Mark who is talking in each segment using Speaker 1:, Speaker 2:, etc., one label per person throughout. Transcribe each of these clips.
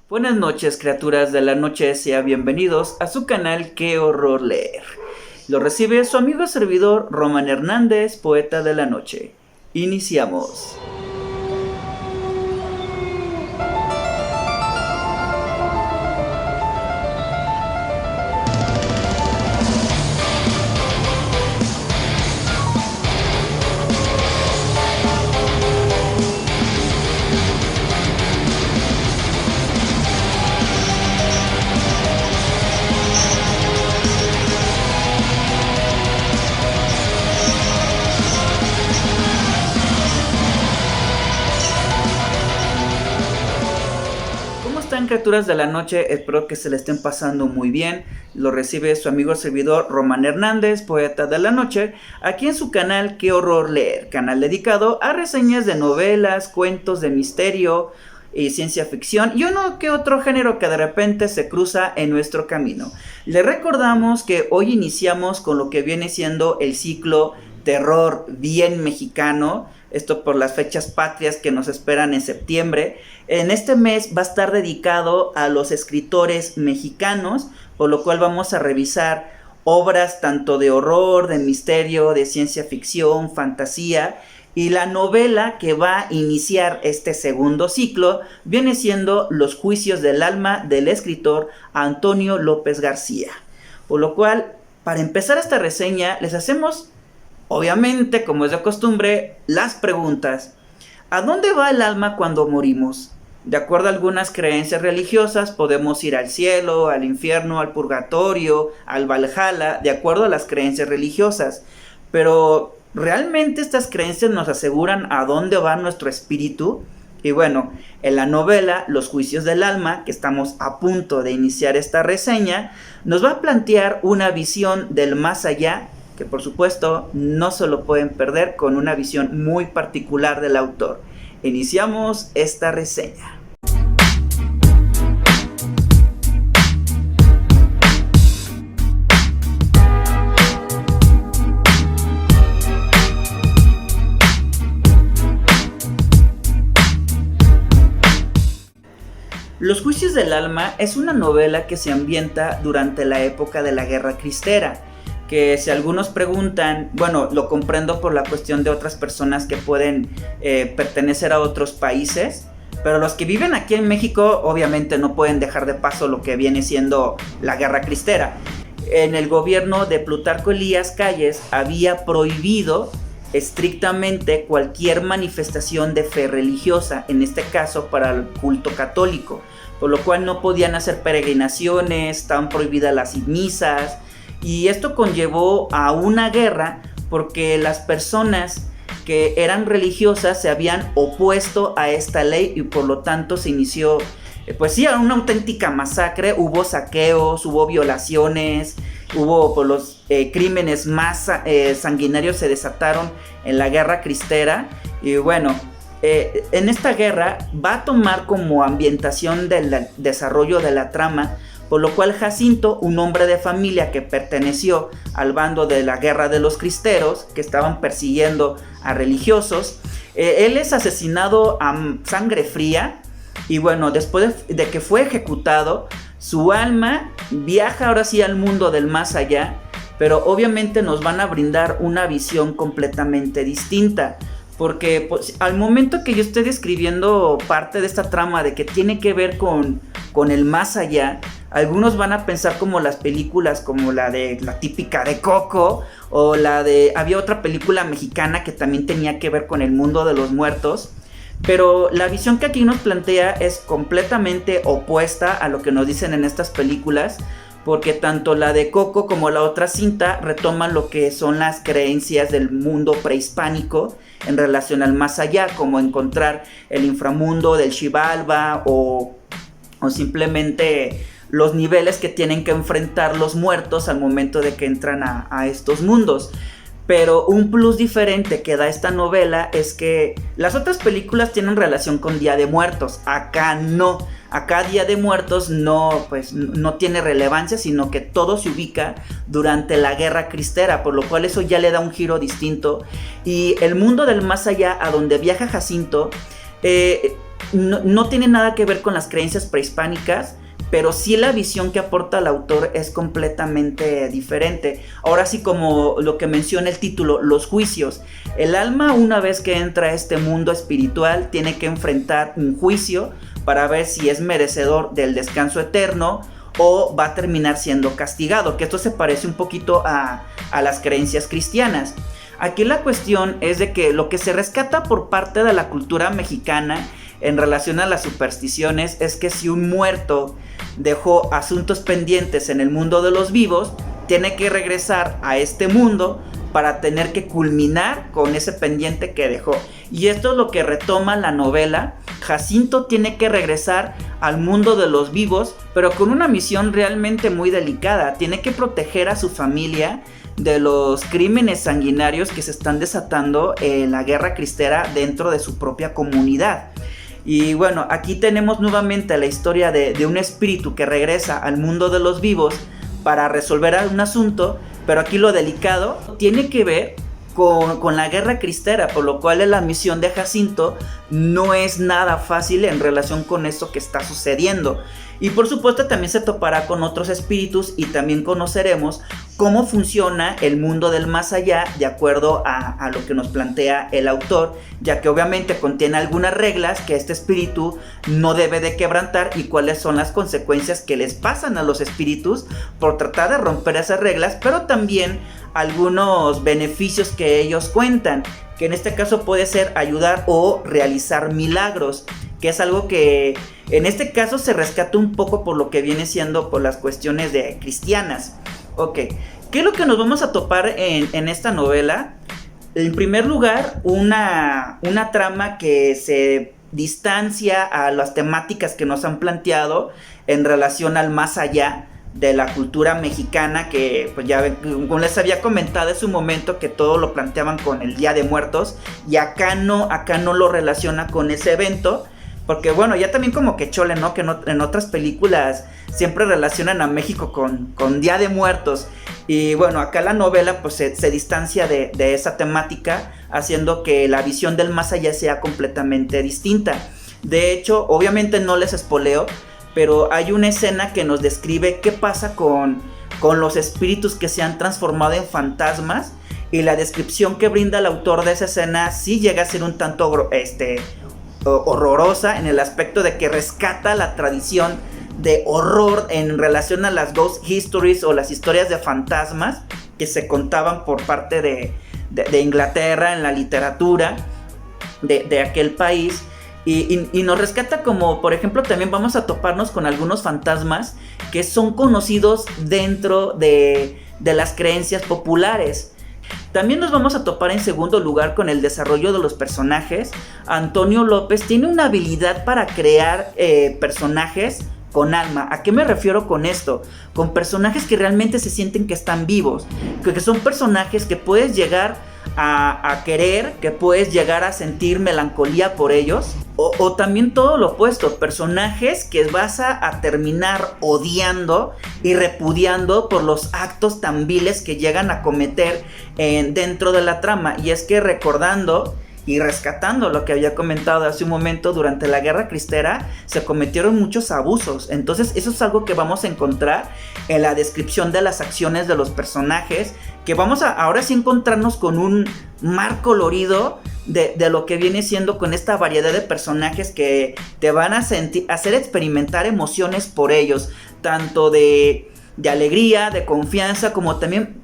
Speaker 1: Buenas noches, criaturas de la noche, sean bienvenidos a su canal Qué Horror Leer. Lo recibe su amigo servidor Roman Hernández, poeta de la noche. Iniciamos. Criaturas de la noche, espero que se le estén pasando muy bien. Lo recibe su amigo servidor Roman Hernández, poeta de la noche, aquí en su canal Qué Horror Leer, canal dedicado a reseñas de novelas, cuentos de misterio y ciencia ficción y uno que otro género que de repente se cruza en nuestro camino. Le recordamos que hoy iniciamos con lo que viene siendo el ciclo terror bien mexicano. Esto por las fechas patrias que nos esperan en septiembre. En este mes va a estar dedicado a los escritores mexicanos, por lo cual vamos a revisar obras tanto de horror, de misterio, de ciencia ficción, fantasía. Y la novela que va a iniciar este segundo ciclo viene siendo Los Juicios del Alma del escritor Antonio López García. Por lo cual, para empezar esta reseña, les hacemos, obviamente, como es de costumbre, las preguntas. ¿A dónde va el alma cuando morimos? De acuerdo a algunas creencias religiosas, podemos ir al cielo, al infierno, al purgatorio, al Valhalla, de acuerdo a las creencias religiosas. Pero, ¿realmente estas creencias nos aseguran a dónde va nuestro espíritu? Y bueno, en la novela Los Juicios del Alma, que estamos a punto de iniciar esta reseña, nos va a plantear una visión del más allá, que por supuesto no se lo pueden perder, con una visión muy particular del autor. Iniciamos esta reseña. Los Juicios del Alma es una novela que se ambienta durante la época de la Guerra Cristera, que si algunos preguntan, bueno, lo comprendo por la cuestión de otras personas que pueden pertenecer a otros países, pero los que viven aquí en México obviamente no pueden dejar de paso lo que viene siendo la Guerra Cristera. En el gobierno de Plutarco Elías Calles había prohibido estrictamente cualquier manifestación de fe religiosa, en este caso para el culto católico, por lo cual no podían hacer peregrinaciones, estaban prohibidas las misas. Y esto conllevó a una guerra porque las personas que eran religiosas se habían opuesto a esta ley y por lo tanto se inició, pues sí, una auténtica masacre. Hubo saqueos, hubo violaciones, hubo pues, los crímenes más sanguinarios se desataron en la Guerra Cristera. Y bueno, en esta guerra va a tomar como ambientación del desarrollo de la trama, por lo cual Jacinto, un hombre de familia que perteneció al bando de la Guerra de los Cristeros, que estaban persiguiendo a religiosos, él es asesinado a sangre fría. Y bueno, después de que fue ejecutado, su alma viaja ahora sí al mundo del más allá, pero obviamente nos van a brindar una visión completamente distinta. Porque pues, al momento que yo estoy describiendo parte de esta trama de que tiene que ver con el más allá, algunos van a pensar como las películas como la típica de Coco, o había otra película mexicana que también tenía que ver con el mundo de los muertos. Pero la visión que aquí nos plantea es completamente opuesta a lo que nos dicen en estas películas, porque tanto la de Coco como la otra cinta retoman lo que son las creencias del mundo prehispánico en relación al más allá, como encontrar el inframundo del Xibalba o simplemente los niveles que tienen que enfrentar los muertos al momento de que entran a estos mundos. Pero un plus diferente que da esta novela es que las otras películas tienen relación con Día de Muertos. Acá no. Acá Día de Muertos no tiene relevancia, sino que todo se ubica durante la Guerra Cristera, por lo cual eso ya le da un giro distinto. Y el mundo del más allá, a donde viaja Jacinto, no tiene nada que ver con las creencias prehispánicas, pero sí la visión que aporta el autor es completamente diferente. Ahora sí, como lo que menciona el título, los juicios. El alma, una vez que entra a este mundo espiritual, tiene que enfrentar un juicio para ver si es merecedor del descanso eterno o va a terminar siendo castigado, que esto se parece un poquito a las creencias cristianas. Aquí la cuestión es de que lo que se rescata por parte de la cultura mexicana en relación a las supersticiones es que si un muerto dejó asuntos pendientes en el mundo de los vivos, tiene que regresar a este mundo para tener que culminar con ese pendiente que dejó. Y esto es lo que retoma la novela. Jacinto tiene que regresar al mundo de los vivos, pero con una misión realmente muy delicada. Tiene que proteger a su familia de los crímenes sanguinarios que se están desatando en la guerra cristera dentro de su propia comunidad. Y bueno, aquí tenemos nuevamente la historia de un espíritu que regresa al mundo de los vivos para resolver un asunto, pero aquí lo delicado tiene que ver con la guerra cristera, por lo cual la misión de Jacinto no es nada fácil en relación con esto que está sucediendo. Y por supuesto también se topará con otros espíritus y también conoceremos cómo funciona el mundo del más allá de acuerdo a lo que nos plantea el autor, ya que obviamente contiene algunas reglas que este espíritu no debe de quebrantar y cuáles son las consecuencias que les pasan a los espíritus por tratar de romper esas reglas, pero también algunos beneficios que ellos cuentan, que en este caso puede ser ayudar o realizar milagros, que es algo que en este caso se rescata un poco por lo que viene siendo por las cuestiones de cristianas. Ok, ¿qué es lo que nos vamos a topar en esta novela? En primer lugar, una trama que se distancia a las temáticas que nos han planteado en relación al más allá de la cultura mexicana, que pues ya como les había comentado en su momento que todo lo planteaban con el Día de Muertos, y acá no lo relaciona con ese evento, porque bueno, ya también como que chole, ¿no? Que en otras películas siempre relacionan a México con Día de Muertos, y bueno, acá la novela pues se distancia de esa temática, haciendo que la visión del más allá sea completamente distinta. De hecho, obviamente no les espoleo, pero hay una escena que nos describe qué pasa con los espíritus que se han transformado en fantasmas, y la descripción que brinda el autor de esa escena sí llega a ser un tanto horrorosa, en el aspecto de que rescata la tradición de horror en relación a las ghost histories o las historias de fantasmas que se contaban por parte de Inglaterra en la literatura de aquel país. Y nos rescata como, por ejemplo, también vamos a toparnos con algunos fantasmas que son conocidos dentro de las creencias populares. También nos vamos a topar en segundo lugar con el desarrollo de los personajes. Antonio López tiene una habilidad para crear personajes con alma. ¿A qué me refiero con esto? Con personajes que realmente se sienten que están vivos, que son personajes que puedes llegar a querer, que puedes llegar a sentir melancolía por ellos, o también todo lo opuesto, personajes que vas a terminar odiando y repudiando por los actos tan viles que llegan a cometer dentro de la trama. Y es que recordando y rescatando lo que había comentado hace un momento, durante la guerra cristera se cometieron muchos abusos. Entonces eso es algo que vamos a encontrar en la descripción de las acciones de los personajes, que vamos a ahora sí encontrarnos con un mar colorido de lo que viene siendo con esta variedad de personajes que te van a hacer experimentar emociones por ellos, tanto de alegría, de confianza, como también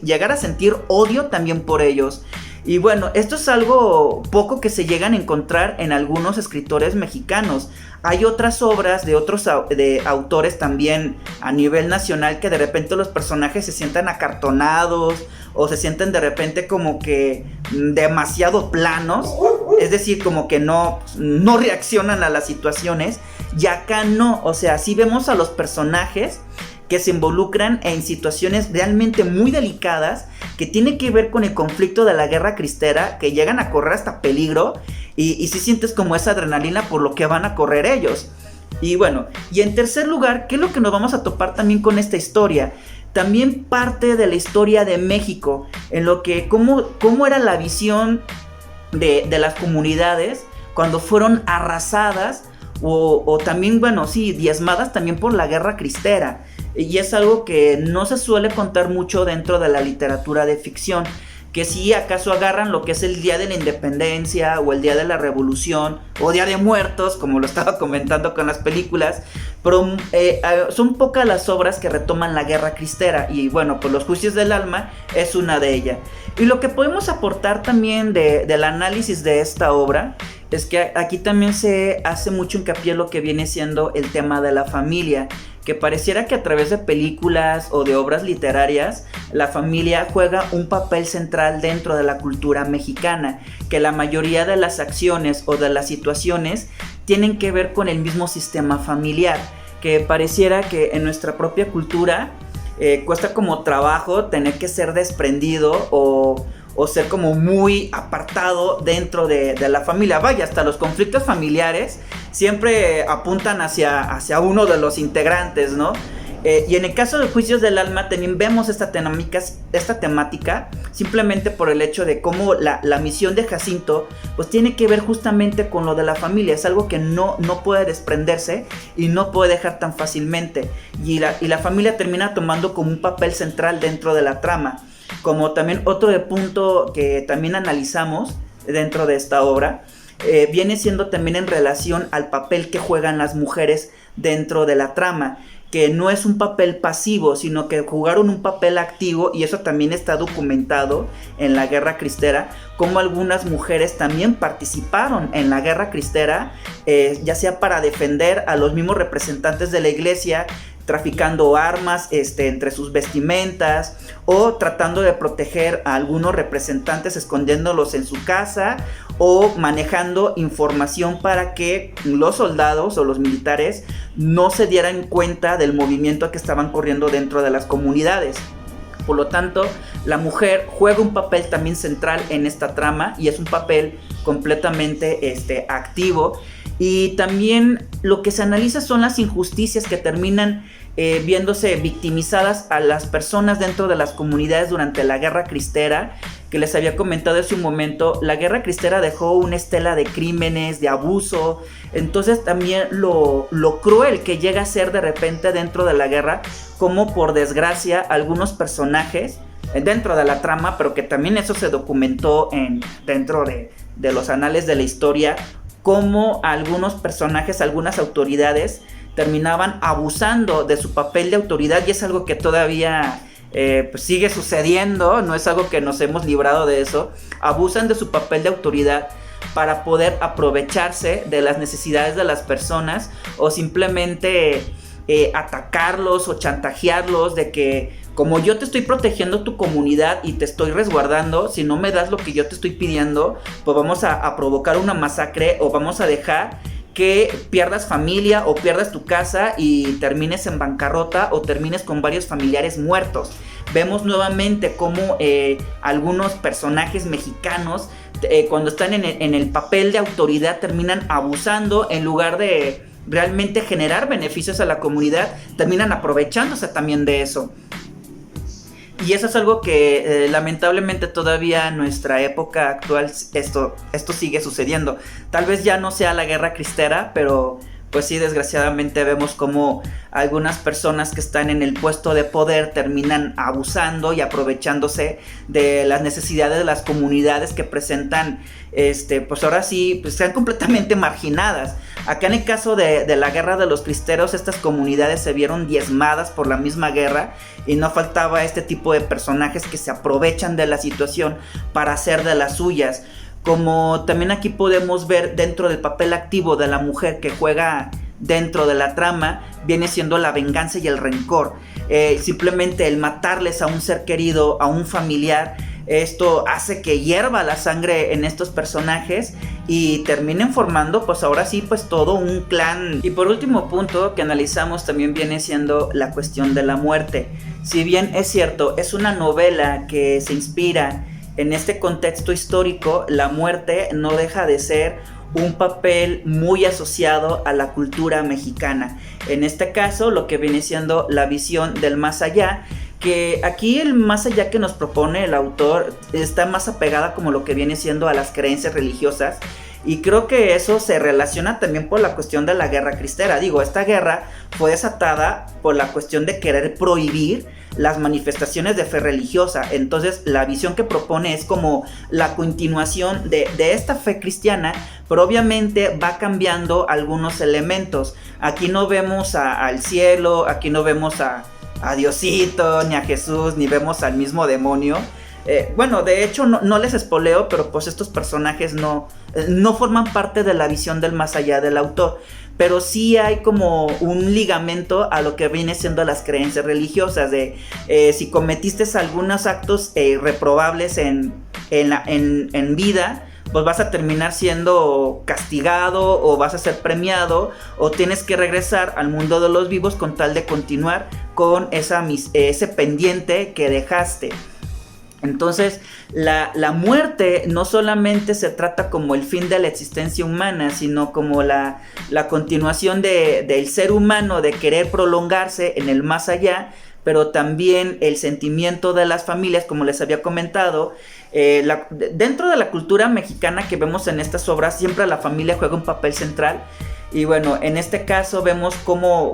Speaker 1: llegar a sentir odio también por ellos. Y bueno, esto es algo poco que se llegan a encontrar en algunos escritores mexicanos. Hay otras obras de otros autores también a nivel nacional que de repente los personajes se sientan acartonados o se sienten de repente como que demasiado planos, es decir, como que no reaccionan a las situaciones. Y acá no, o sea, sí vemos a los personajes que se involucran en situaciones realmente muy delicadas que tienen que ver con el conflicto de la guerra cristera, que llegan a correr hasta peligro, y si sientes como esa adrenalina por lo que van a correr ellos. Y bueno, y en tercer lugar, ¿qué es lo que nos vamos a topar también con esta historia? También parte de la historia de México, en lo que cómo era la visión de las comunidades cuando fueron arrasadas o también, bueno, sí, diezmadas también por la guerra cristera. Y es algo que no se suele contar mucho dentro de la literatura de ficción. Que si acaso agarran lo que es el Día de la Independencia o el Día de la Revolución o Día de Muertos, como lo estaba comentando con las películas, pero son pocas las obras que retoman la guerra cristera, y bueno, pues Los Juicios del Alma es una de ellas. Y lo que podemos aportar también del análisis de esta obra es que aquí también se hace mucho hincapié en lo que viene siendo el tema de la familia, que pareciera que a través de películas o de obras literarias la familia juega un papel central dentro de la cultura mexicana, que la mayoría de las acciones o de las situaciones tienen que ver con el mismo sistema familiar, que pareciera que en nuestra propia cultura cuesta como trabajo tener que ser desprendido o ser como muy apartado dentro de la familia. Vaya, hasta los conflictos familiares siempre apuntan hacia uno de los integrantes, ¿no? Y en el caso de Juicios del Alma también vemos esta temática simplemente por el hecho de cómo la misión de Jacinto pues tiene que ver justamente con lo de la familia. Es algo que no puede desprenderse y no puede dejar tan fácilmente, y la familia termina tomando como un papel central dentro de la trama. Como también otro punto que también analizamos dentro de esta obra, viene siendo también en relación al papel que juegan las mujeres dentro de la trama, que no es un papel pasivo, sino que jugaron un papel activo, y eso también está documentado en la Guerra Cristera, como algunas mujeres también participaron en la Guerra Cristera, ya sea para defender a los mismos representantes de la iglesia, traficando armas entre sus vestimentas, o tratando de proteger a algunos representantes escondiéndolos en su casa, o manejando información para que los soldados o los militares no se dieran cuenta del movimiento que estaban corriendo dentro de las comunidades. Por lo tanto, la mujer juega un papel también central en esta trama, y es un papel completamente activo. Y también lo que se analiza son las injusticias que terminan viéndose victimizadas a las personas dentro de las comunidades durante la Guerra Cristera, que les había comentado hace un momento. La Guerra Cristera dejó una estela de crímenes, de abuso. Entonces también lo cruel que llega a ser de repente dentro de la guerra, como por desgracia algunos personajes dentro de la trama, pero que también eso se documentó dentro de los anales de la historia, como algunos personajes, algunas autoridades terminaban abusando de su papel de autoridad, y es algo que todavía pues sigue sucediendo, no es algo que nos hemos librado de eso. Abusan de su papel de autoridad para poder aprovecharse de las necesidades de las personas, o simplemente atacarlos o chantajearlos de que, como yo te estoy protegiendo tu comunidad y te estoy resguardando, si no me das lo que yo te estoy pidiendo, pues vamos a provocar una masacre, o vamos a dejar que pierdas familia o pierdas tu casa y termines en bancarrota o termines con varios familiares muertos. Vemos nuevamente cómo algunos personajes mexicanos cuando están en el papel de autoridad terminan abusando, en lugar de realmente generar beneficios a la comunidad, terminan aprovechándose también de eso. Y eso es algo que lamentablemente todavía en nuestra época actual esto sigue sucediendo. Tal vez ya no sea la Guerra Cristera, pero pues sí, desgraciadamente vemos como algunas personas que están en el puesto de poder terminan abusando y aprovechándose de las necesidades de las comunidades que presentan, pues ahora sí, pues sean completamente marginadas. Acá en el caso de la Guerra de los Cristeros, estas comunidades se vieron diezmadas por la misma guerra, y no faltaba este tipo de personajes que se aprovechan de la situación para hacer de las suyas. Como también aquí podemos ver dentro del papel activo de la mujer que juega dentro de la trama, viene siendo la venganza y el rencor. Simplemente el matarles a un ser querido, a un familiar, esto hace que hierva la sangre en estos personajes y terminen formando pues ahora sí pues todo un clan. Y por último punto que analizamos también viene siendo la cuestión de la muerte. Si bien es cierto, es una novela que se inspira en este contexto histórico, la muerte no deja de ser un papel muy asociado a la cultura mexicana. En este caso, lo que viene siendo la visión del más allá, que aquí el más allá que nos propone el autor está más apegada como lo que viene siendo a las creencias religiosas, Y creo que eso se relaciona también por la cuestión de la guerra cristera. Digo, esta guerra fue desatada por la cuestión de querer prohibir las manifestaciones de fe religiosa. Entonces la visión que propone es como la continuación de esta fe cristiana, pero obviamente va cambiando algunos elementos. Aquí no vemos al cielo, aquí no vemos a Diosito, ni a Jesús, ni vemos al mismo demonio. Bueno, de hecho no les espoleo, pero pues estos personajes no forman parte de la visión del más allá del autor. Pero sí hay como un ligamento a lo que viene siendo las creencias religiosas de si cometiste algunos actos reprobables en vida, pues vas a terminar siendo castigado o vas a ser premiado o tienes que regresar al mundo de los vivos con tal de continuar con ese pendiente que dejaste. Entonces la muerte no solamente se trata como el fin de la existencia humana, sino como la continuación del ser humano de querer prolongarse en el más allá, pero también el sentimiento de las familias, como les había comentado. Dentro de la cultura mexicana que vemos en estas obras, siempre la familia juega un papel central. Y bueno, en este caso vemos cómo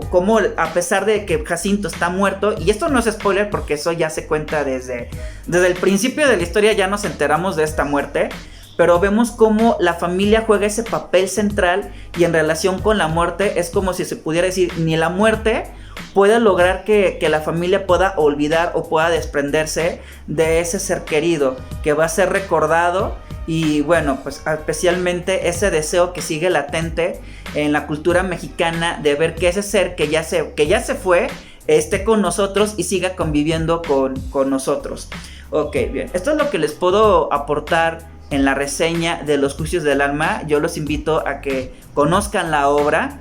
Speaker 1: a pesar de que Jacinto está muerto, y esto no es spoiler porque eso ya se cuenta desde el principio de la historia, ya nos enteramos de esta muerte, pero vemos cómo la familia juega ese papel central y en relación con la muerte es como si se pudiera decir, ni la muerte puede lograr que la familia pueda olvidar o pueda desprenderse de ese ser querido que va a ser recordado. Y bueno, pues especialmente ese deseo que sigue latente en la cultura mexicana de ver que ese ser que ya se fue esté con nosotros y siga conviviendo con nosotros. Ok, bien, esto es lo que les puedo aportar en la reseña de Los Juicios del Alma. Yo los invito a que conozcan la obra.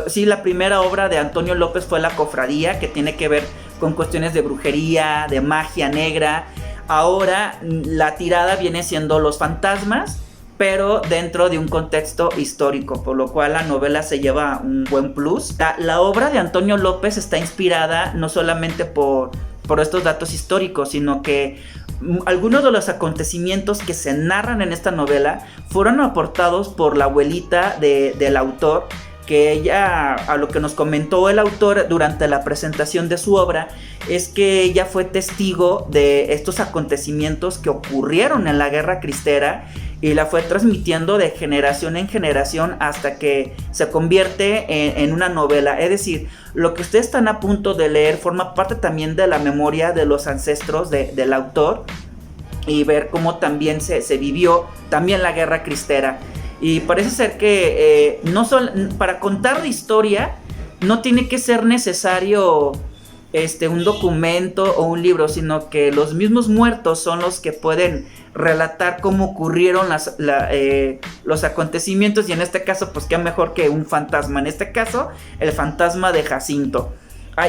Speaker 1: Sí, la primera obra de Antonio López fue La Cofradía, que tiene que ver con cuestiones de brujería, de magia negra. Ahora la tirada viene siendo Los Fantasmas, pero dentro de un contexto histórico, por lo cual la novela se lleva un buen plus. La obra de Antonio López está inspirada no solamente por estos datos históricos, sino que algunos de los acontecimientos que se narran en esta novela fueron aportados por la abuelita del autor, que ella, a lo que nos comentó el autor durante la presentación de su obra, es que ella fue testigo de estos acontecimientos que ocurrieron en la Guerra Cristera y la fue transmitiendo de generación en generación hasta que se convierte en una novela. Es decir, lo que ustedes están a punto de leer forma parte también de la memoria de los ancestros del autor, y ver cómo también se vivió también la Guerra Cristera. Y parece ser que para contar la historia no tiene que ser necesario un documento o un libro, sino que los mismos muertos son los que pueden relatar cómo ocurrieron los acontecimientos, y en este caso pues qué mejor que un fantasma, en este caso el fantasma de Jacinto.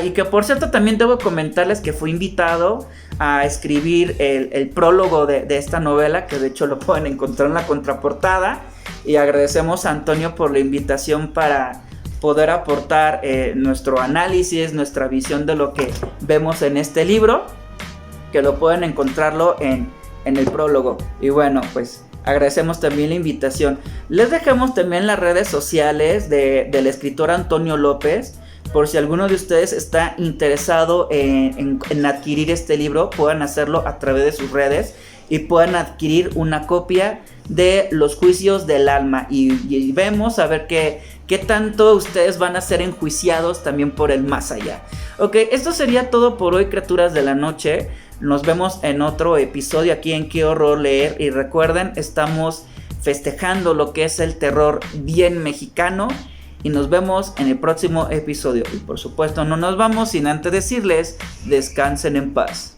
Speaker 1: Y que por cierto también debo comentarles que fui invitado a escribir el prólogo de esta novela, que de hecho lo pueden encontrar en la contraportada, y agradecemos a Antonio por la invitación para poder aportar nuestro análisis, nuestra visión de lo que vemos en este libro, que lo pueden encontrarlo en el prólogo. Y bueno, pues agradecemos también la invitación. Les dejamos también las redes sociales del escritor Antonio López, por si alguno de ustedes está interesado en adquirir este libro, puedan hacerlo a través de sus redes y puedan adquirir una copia de Los Juicios del Alma, y vemos a ver qué tanto ustedes van a ser enjuiciados también por el más allá. Ok, esto sería todo por hoy, criaturas de la noche. Nos vemos en otro episodio aquí en Qué Horror Leer, y recuerden, estamos festejando lo que es el terror bien mexicano, y nos vemos en el próximo episodio. Y por supuesto no nos vamos sin antes decirles: descansen en paz.